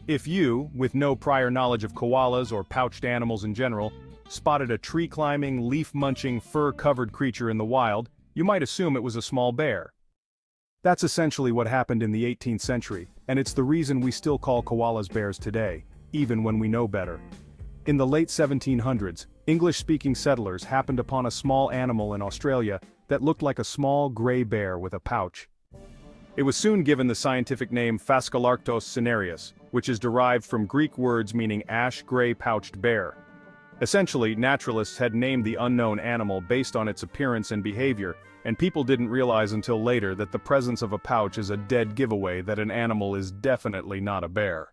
If you, with no prior knowledge of koalas or pouched animals in general, spotted a tree-climbing, leaf-munching, fur-covered creature in the wild, you might assume it was a small bear. That's essentially what happened in the 18th century, and it's the reason we still call koalas bears today, even when we know better. In the late 1700s, English-speaking settlers happened upon a small animal in Australia that looked like a small gray bear with a pouch. It was soon given the scientific name Phascolarctos cinereus, which is derived from Greek words meaning ash-gray pouched bear. Essentially, naturalists had named the unknown animal based on its appearance and behavior, and people didn't realize until later that the presence of a pouch is a dead giveaway that an animal is definitely not a bear.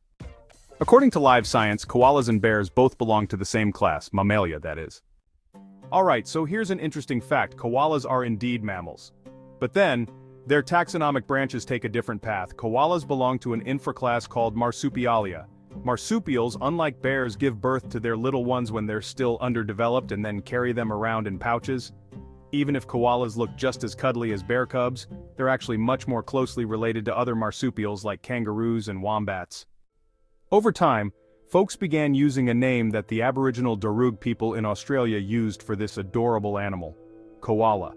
According to Live Science, koalas and bears both belong to the same class, Mammalia that is. Alright, so here's an interesting fact: koalas are indeed mammals. But then, their taxonomic branches take a different path. Koalas belong to an infraclass called Marsupialia. Marsupials, unlike bears, give birth to their little ones when they're still underdeveloped and then carry them around in pouches. Even if koalas look just as cuddly as bear cubs, they're actually much more closely related to other marsupials like kangaroos and wombats. Over time, folks began using a name that the Aboriginal Darug people in Australia used for this adorable animal: koala.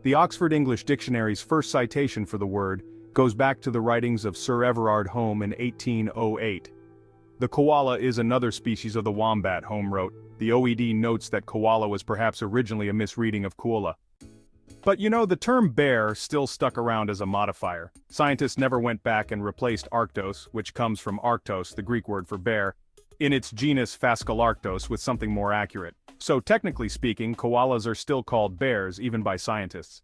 The Oxford English Dictionary's first citation for the word goes back to the writings of Sir Everard Home in 1808. The koala is another species of the wombat, Home wrote. The OED notes that koala was perhaps originally a misreading of koala. But you know, the term bear still stuck around as a modifier. Scientists never went back and replaced arctos, which comes from arctos, the Greek word for bear, in its genus Phascolarctos with something more accurate. So technically speaking, koalas are still called bears, even by scientists.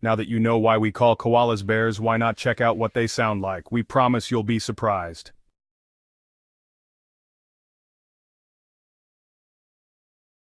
Now that you know why we call koalas bears, why not check out what they sound like? We promise you'll be surprised.